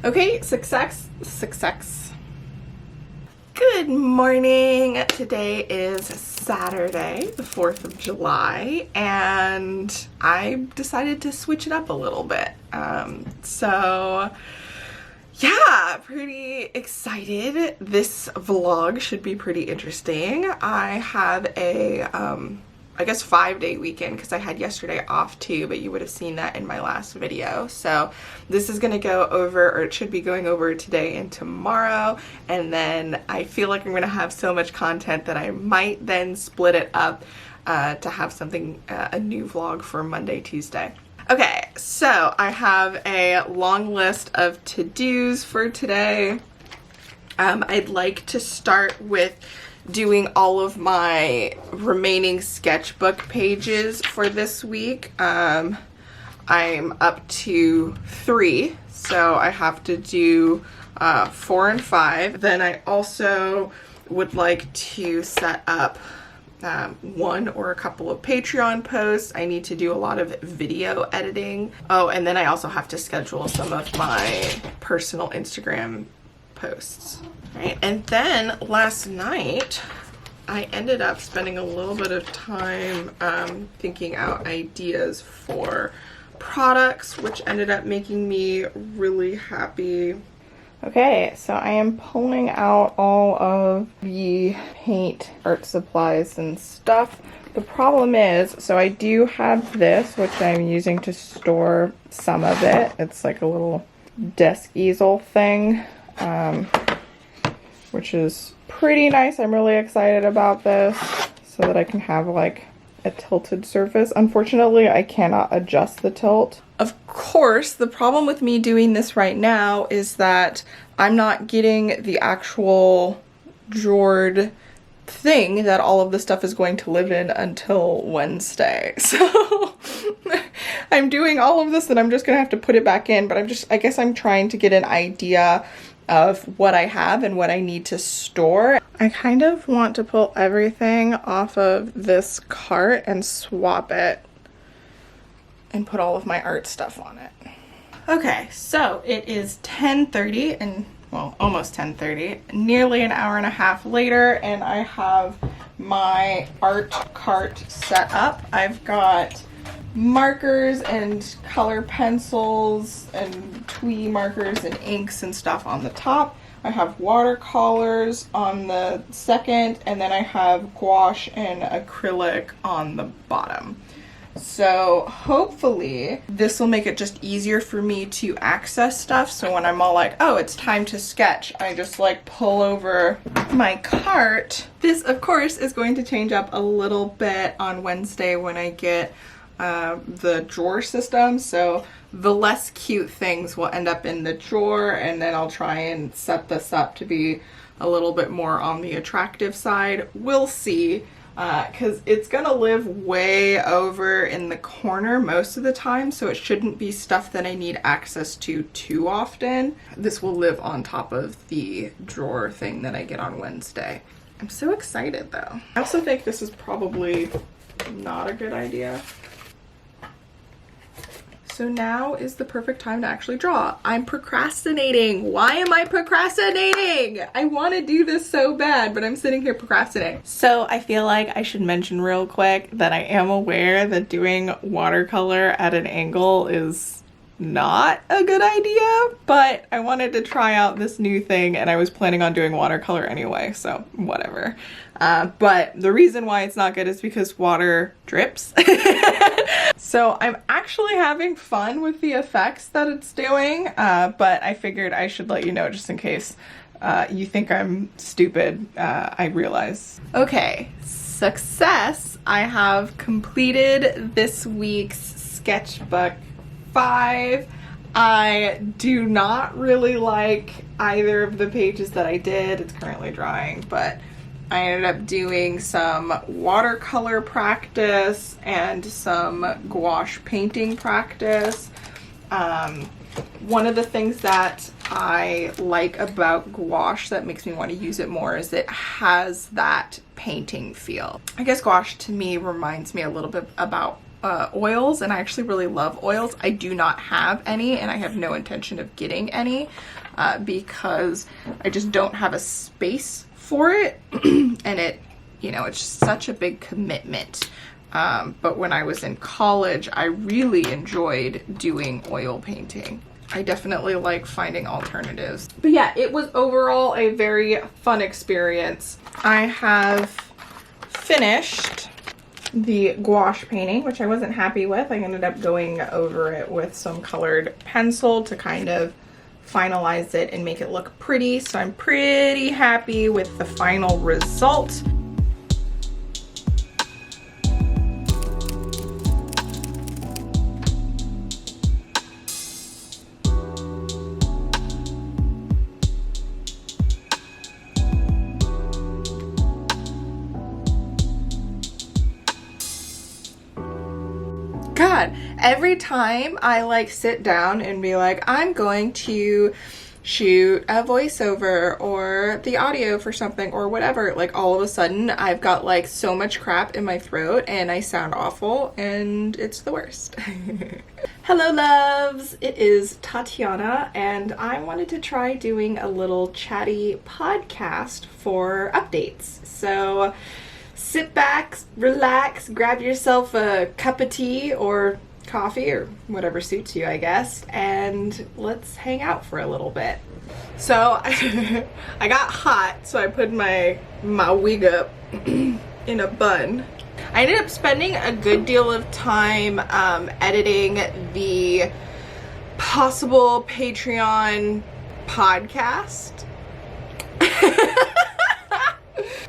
Okay, success. Good morning. Today is Saturday, the 4th of July, and I decided to switch it up a little bit. So yeah, pretty excited. This vlog should be pretty interesting. I have a, I guess 5-day weekend because I had yesterday off too, but you would have seen that in my last video. So this is going to go over, or it should be going over today and tomorrow. And then I feel like I'm going to have so much content that I might then split it up to have something, a new vlog for Monday, Tuesday. Okay, so I have a long list of to-dos for today. I'd like to start with doing all of my remaining sketchbook pages for this week. I'm up to 3, so I have to do 4 and 5. Then I also would like to set up one or a couple of Patreon posts. I need to do a lot of video editing. Oh, and then I also have to schedule some of my personal Instagram posts. Right. And then last night I ended up spending a little bit of time thinking out ideas for products, which ended up making me really happy. Okay, so I am pulling out all of the paint, art supplies, and stuff. The problem is, so I do have this, which I'm using to store some of it. It's like a little desk easel thing, which is pretty nice. I'm really excited about this so that I can have like a tilted surface. Unfortunately, I cannot adjust the tilt. Of course, the problem with me doing this right now is that I'm not getting the actual drawered thing that all of the stuff is going to live in until Wednesday. So I'm doing all of this and I'm just gonna have to put it back in, but I guess I'm trying to get an idea of what I have and what I need to store. I kind of want to pull everything off of this cart and swap it and put all of my art stuff on it. Okay, so it is 10:30 and, well, almost 10:30, nearly an hour and a half later, and I have my art cart set up. I've got markers and color pencils and twee markers and inks and stuff on the top. I have watercolors on the second, and then I have gouache and acrylic on the bottom. So hopefully this will make it just easier for me to access stuff. So when I'm all like, oh, it's time to sketch, I just like pull over my cart. This, of course, is going to change up a little bit on Wednesday when I get the drawer system. So the less cute things will end up in the drawer, and then I'll try and set this up to be a little bit more on the attractive side. We'll see, because it's gonna live way over in the corner most of the time, so it shouldn't be stuff that I need access to too often. This will live on top of the drawer thing that I get on Wednesday. I'm so excited though. I also think this is probably not a good idea. So now is the perfect time to actually draw. I'm procrastinating. Why am I procrastinating? I want to do this so bad, but I'm sitting here procrastinating. So I feel like I should mention real quick that I am aware that doing watercolor at an angle is not a good idea, but I wanted to try out this new thing and I was planning on doing watercolor anyway, so whatever. But the reason why it's not good is because water drips. So I'm actually having fun with the effects that it's doing, but I figured I should let you know just in case you think I'm stupid. I realize. Okay, success. I have completed this week's sketchbook 5. I do not really like either of the pages that I did. It's currently drying, but I ended up doing some watercolor practice and some gouache painting practice. One of the things that I like about gouache that makes me want to use it more is it has that painting feel. I guess gouache to me reminds me a little bit about oils, and I actually really love oils. I do not have any, and I have no intention of getting any because I just don't have a space for it, and it, you know, it's just such a big commitment. But when I was in college, I really enjoyed doing oil painting. I definitely like finding alternatives. But yeah, it was overall a very fun experience. I have finished the gouache painting, which I wasn't happy with. I ended up going over it with some colored pencil to kind of finalize it and make it look pretty. So I'm pretty happy with the final result. God, every time I like sit down and be like, I'm going to shoot a voiceover or the audio for something or whatever, like all of a sudden I've got like so much crap in my throat and I sound awful and it's the worst. Hello loves, it is Tatiana and I wanted to try doing a little chatty podcast for updates. So sit back, relax, grab yourself a cup of tea or coffee or whatever suits you, I guess, and let's hang out for a little bit. So I got hot, so I put my wig up in a bun. I ended up spending a good deal of time editing the possible Patreon podcast.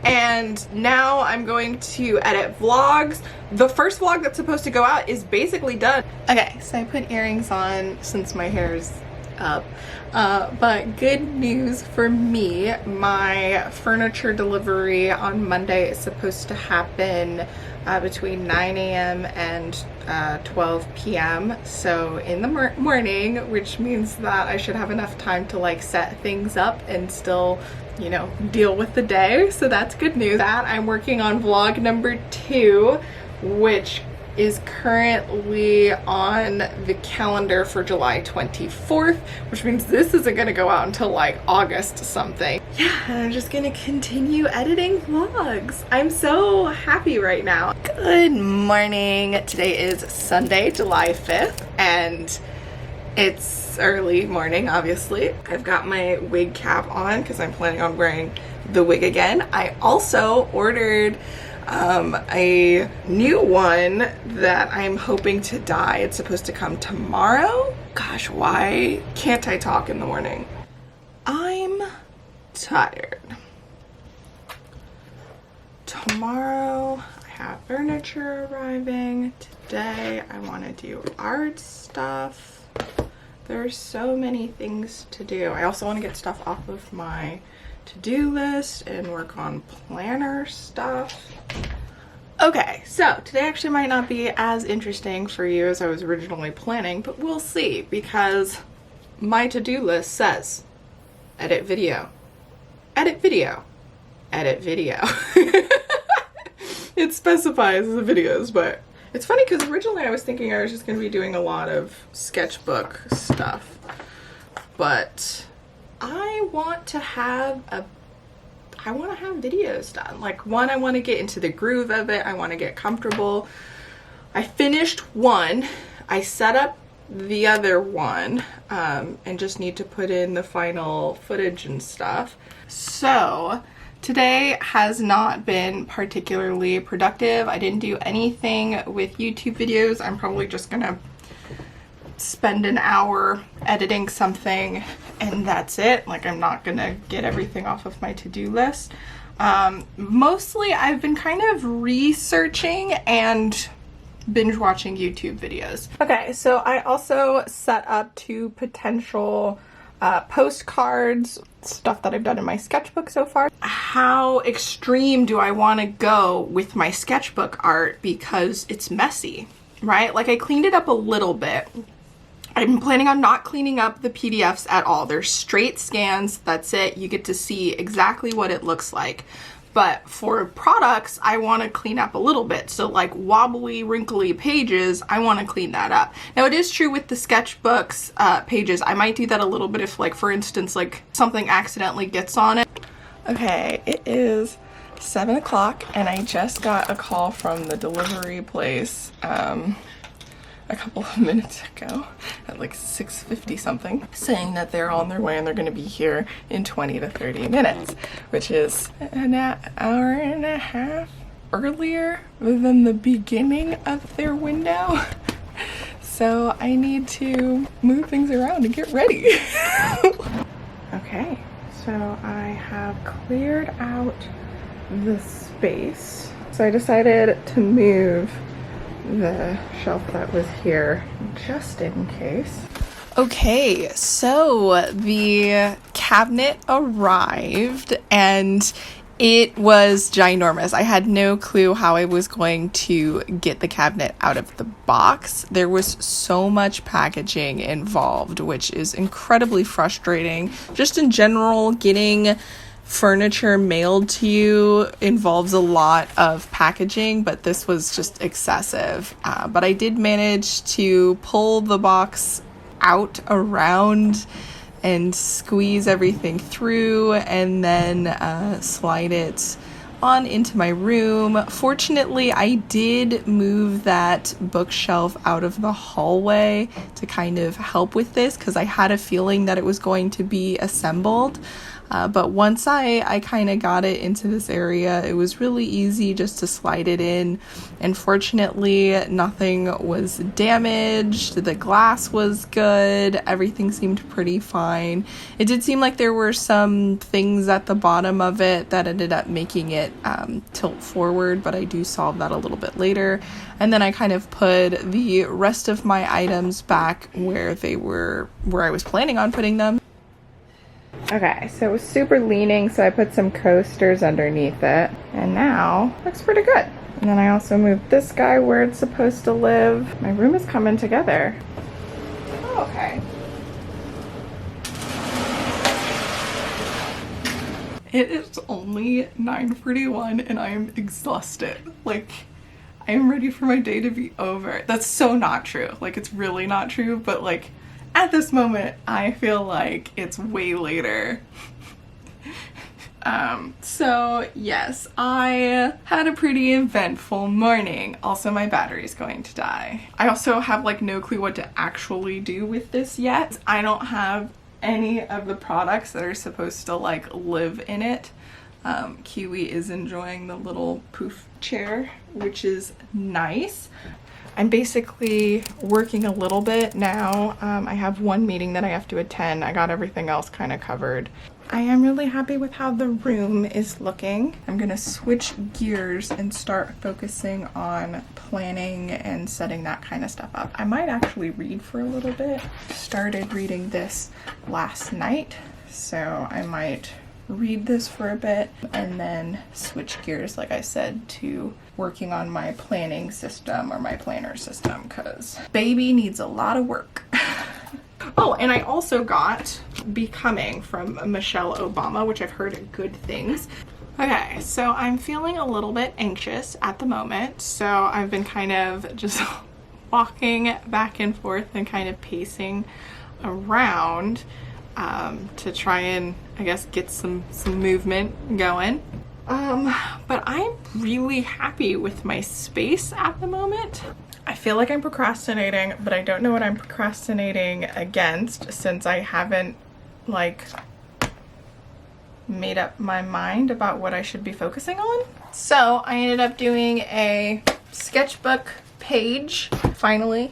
And now I'm going to edit vlogs. The first vlog that's supposed to go out is basically done. Okay, so I put earrings on since my hair's up. But good news for me, my furniture delivery on Monday is supposed to happen between 9 a.m. and 12 p.m. So in the morning, which means that I should have enough time to like set things up and still, you know, deal with the day. So that's good news. That I'm working on vlog number 2, which is currently on the calendar for July 24th, which means this isn't gonna go out until like August something. Yeah, and I'm just gonna continue editing vlogs. I'm so happy right now. Good morning. Today is Sunday, July 5th, and it's early morning, obviously. I've got my wig cap on because I'm planning on wearing the wig again. I also ordered a new one that I'm hoping to dye. It's supposed to come tomorrow. Gosh, why can't I talk in the morning? I'm tired. Tomorrow I have furniture arriving. Today I want to do art stuff. There's so many things to do. I also want to get stuff off of my to-do list and work on planner stuff. Okay, so today actually might not be as interesting for you as I was originally planning, but we'll see, because my to-do list says edit video, edit video, edit video. It specifies the videos, but it's funny because originally I was thinking I was just going to be doing a lot of sketchbook stuff, but I want to have videos done. Like, one, I want to get into the groove of it. I want to get comfortable. I finished one. I set up the other one and just need to put in the final footage and stuff. So today has not been particularly productive. I didn't do anything with YouTube videos. I'm probably just gonna spend an hour editing something and that's it. Like, I'm not gonna get everything off of my to-do list. Mostly I've been kind of researching and binge watching YouTube videos. Okay, so I also set up 2 potential postcards, stuff that I've done in my sketchbook so far. How extreme do I want to go with my sketchbook art because it's messy, right? Like, I cleaned it up a little bit. I'm planning on not cleaning up the PDFs at all. They're straight scans, that's it. You get to see exactly what it looks like. But for products, I want to clean up a little bit. So like wobbly, wrinkly pages, I want to clean that up. Now it is true with the sketchbooks pages, I might do that a little bit if, like, for instance, like something accidentally gets on it. Okay, it is 7 o'clock and I just got a call from the delivery place a couple of minutes ago at like 6:50 something, saying that they're on their way and they're going to be here in 20 to 30 minutes, which is an hour and a half earlier than the beginning of their window. So I need to move things around and get ready. Okay, so I have cleared out the space. So I decided to move the shelf that was here just in case. Okay, so the cabinet arrived and it was ginormous. I had no clue how I was going to get the cabinet out of the box. There was so much packaging involved, which is incredibly frustrating. Just in general, getting furniture mailed to you involves a lot of packaging, but this was just excessive. But I did manage to pull the box out around and squeeze everything through and then slide it on into my room. Fortunately, I did move that bookshelf out of the hallway to kind of help with this because I had a feeling that it was going to be assembled. But once I kind of got it into this area, it was really easy just to slide it in. And fortunately, nothing was damaged. The glass was good. Everything seemed pretty fine. It did seem like there were some things at the bottom of it that ended up making it tilt forward, but I do solve that a little bit later. And then I kind of put the rest of my items back where I was planning on putting them. Okay, so it was super leaning, so I put some coasters underneath it, and now it looks pretty good. And then I also moved this guy where it's supposed to live. My room is coming together. Oh, okay. It is only 9:41 and I am exhausted. Like, I am ready for my day to be over. That's so not true. Like, it's really not true, but like, at this moment, I feel like it's way later. So yes, I had a pretty eventful morning. Also, my battery's going to die. I also have like no clue what to actually do with this yet. I don't have any of the products that are supposed to like live in it. Kiwi is enjoying the little poof chair, which is nice. I'm basically working a little bit now. I have one meeting that I have to attend. I got everything else kind of covered. I am really happy with how the room is looking. I'm gonna switch gears and start focusing on planning and setting that kind of stuff up. I might actually read for a little bit. Started reading this last night, so I might read this for a bit and then switch gears, like I said, to working on my planning system or my planner system, because baby needs a lot of work. Oh, and I also got Becoming from Michelle Obama, which I've heard good things. Okay, so I'm feeling a little bit anxious at the moment, so I've been kind of just walking back and forth and kind of pacing around to try and, I guess, get some movement going. But I'm really happy with my space at the moment. I feel like I'm procrastinating, but I don't know what I'm procrastinating against since I haven't like made up my mind about what I should be focusing on. So I ended up doing a sketchbook page, finally.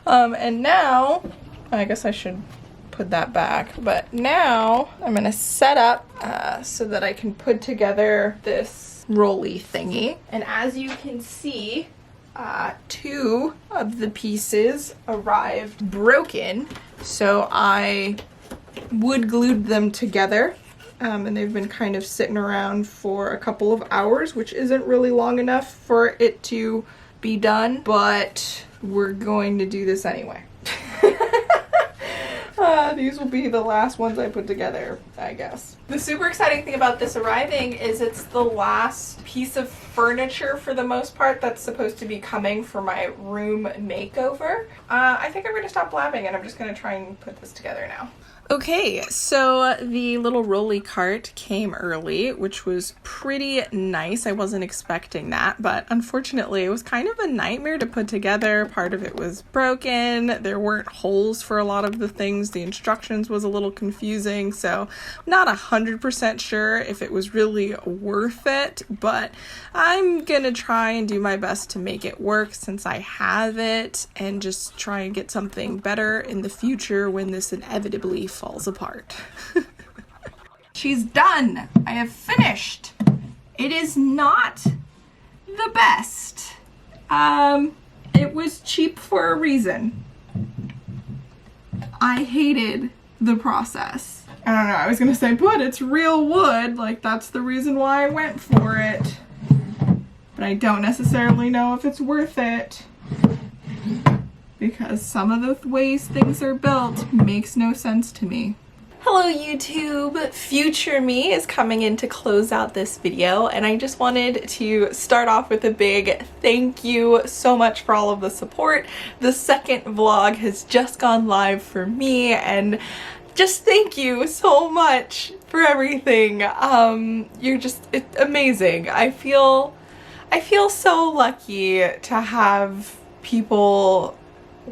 And now, I guess I should put that back, but now I'm gonna set up so that I can put together this rolly thingy. And as you can see, two of the pieces arrived broken, so I wood glued them together, and they've been kind of sitting around for a couple of hours, which isn't really long enough for it to be done, but we're going to do this anyway. These will be the last ones I put together, I guess. The super exciting thing about this arriving is it's the last piece of furniture for the most part that's supposed to be coming for my room makeover. I think I'm going to stop blabbing and I'm just going to try and put this together now. Okay, so the little rolly cart came early, which was pretty nice. I wasn't expecting that, but unfortunately it was kind of a nightmare to put together. Part of it was broken. There weren't holes for a lot of the things. The instructions was a little confusing, so I'm not 100% sure if it was really worth it, but I'm gonna try and do my best to make it work since I have it, and just try and get something better in the future when this inevitably falls apart. She's done. I have finished. It is not the best. It was cheap for a reason. I hated the process. I don't know, I was gonna say, but it's real wood, like that's the reason why I went for it. But I don't necessarily know if it's worth it, because some of the ways things are built makes no sense to me. Hello YouTube! Future me is coming in to close out this video, and I just wanted to start off with a big thank you so much for all of the support. The second vlog has just gone live for me, and just thank you so much for everything. It's amazing. I feel so lucky to have people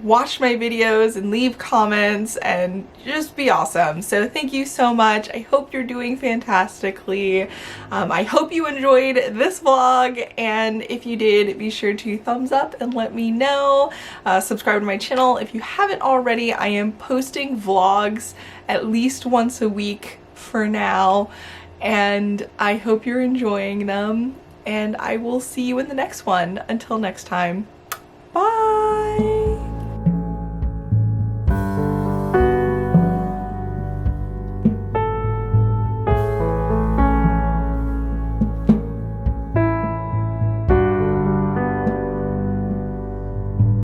watch my videos and leave comments and just be awesome. So thank you so much. I hope you're doing fantastically. I hope you enjoyed this vlog, and if you did, be sure to thumbs up and let me know. Subscribe to my channel if you haven't already. I am posting vlogs at least once a week for now, and I hope you're enjoying them, and I will see you in the next one. Until next time.